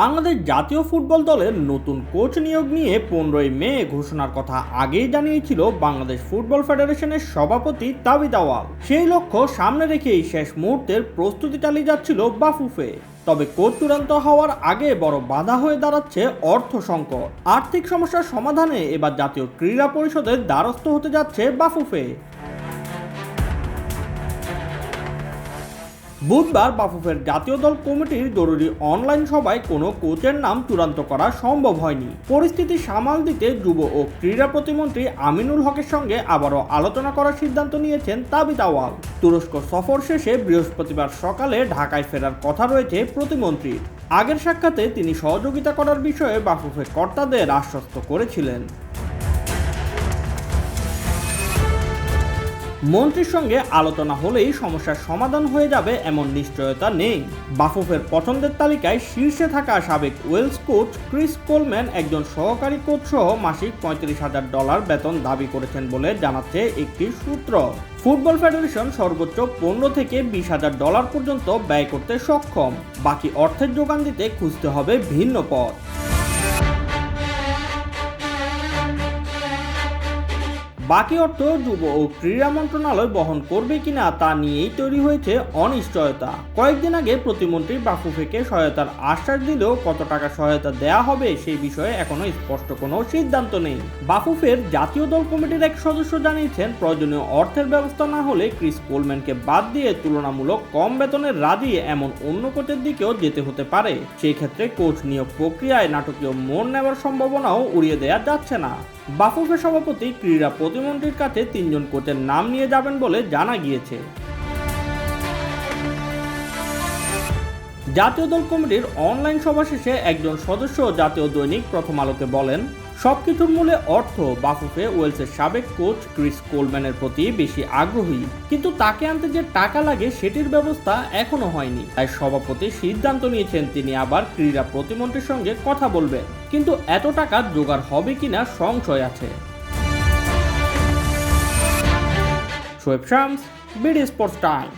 বাংলাদেশ জাতীয় ফুটবল দলের নতুন কোচ নিয়োগ নিয়ে 15ই মে ঘোষণার কথা আগেই জানিয়েছিল বাংলাদেশ ফুটবল ফেডারেশনের সভাপতি তাবিথ আউয়াল। সেই লক্ষ্য সামনে রেখেই শেষ মুহূর্তের প্রস্তুতি চালিয়ে যাচ্ছিল বাফুফে। তবে কোচ চূড়ান্ত হওয়ার আগে বড় বাধা হয়ে দাঁড়াচ্ছে অর্থ সংকট। আর্থিক সমস্যার সমাধানে এবার জাতীয় ক্রীড়া পরিষদের দ্বারস্থ হতে যাচ্ছে বাফুফে। বুধবার বাফুফের জাতীয় দল কমিটির জরুরি অনলাইন সভায় কোনো কোচের নাম চূড়ান্ত করা সম্ভব হয়নি। পরিস্থিতি সামাল দিতে যুব ও ক্রীড়া প্রতিমন্ত্রী আমিনুল হকের সঙ্গে আবারও আলোচনা করার সিদ্ধান্ত নিয়েছেন তাবিথ আউয়াল। তুরস্ক সফর শেষে বৃহস্পতিবার সকালে ঢাকায় ফেরার কথা রয়েছে প্রতিমন্ত্রীর। আগের সাক্ষাতে তিনি সহযোগিতা করার বিষয়ে বাফুফের কর্তাদের আশ্বস্ত করেছিলেন। মন্ত্রীর সঙ্গে আলোচনা হলেই সমস্যার সমাধান হয়ে যাবে এমন নিশ্চয়তা নেই। বাফুফের পছন্দের তালিকায় শীর্ষে থাকা সাবেক ওয়েলস কোচ ক্রিস কোলম্যান একজন সহকারী কোচ সহ মাসিক $35,000 বেতন দাবি করেছেন বলে জানাচ্ছে একটি সূত্র। ফুটবল ফেডারেশন সর্বোচ্চ $15,000 থেকে $20,000 পর্যন্ত ব্যয় করতে সক্ষম। বাকি অর্থের যোগান দিতে খুঁজতে হবে ভিন্ন পথ। বাকি অর্থ যুব ও ক্রীড়া মন্ত্রণালয় বহন করবে কিনা তা নিয়েই তৈরি হয়েছে অনিশ্চয়তা। কয়েকদিন আগে প্রতিমন্ত্রী বাফুফেকে সহায়তার আশ্বাস দিলেও কত টাকা সহায়তা দেয়া হবে সেই বিষয়ে এখনো স্পষ্ট কোনো সিদ্ধান্ত নেই। বাফুফের জাতীয় দল কমিটির এক সদস্য জানিয়েছেন, প্রয়োজনীয় অর্থের ব্যবস্থা না হলে ক্রিস কোলম্যানকে বাদ দিয়ে তুলনামূলক কম বেতনের রাজি এমন অন্য কোচের দিকেও যেতে হতে পারে। সেই ক্ষেত্রে কোচ নিয়োগ প্রক্রিয়ায় নাটকীয় মোড় নেওয়ার সম্ভাবনাও উড়িয়ে দেওয়া যাচ্ছে না। বাফুফে সভাপতি ক্রীড়া প্রতিমন্ত্রীর কাছে 3 জন কোচের নাম নিয়ে যাবেন বলে জানা গিয়েছে। জাতীয় দল কমিটির অনলাইন সভা শেষে একজন সদস্য জাতীয় দৈনিক প্রথম আলোকে বলেন, সবকিছুর মূলে অর্থ। বাফুফে ওয়েলসের সাবেক কোচ ক্রিস কোলম্যানের প্রতি বেশি আগ্রহী, কিন্তু তাকে আনতে যে টাকা লাগে সেটির ব্যবস্থা এখনো হয়নি। তাই সভাপতি সিদ্ধান্ত নিয়েছেন তিনি আবার ক্রীড়া প্রতিমন্ত্রীর সঙ্গে কথা বলবেন, কিন্তু এত টাকা জোগাড় হবে কিনা সংশয় আছে। Shoaib Shams, BD sports time.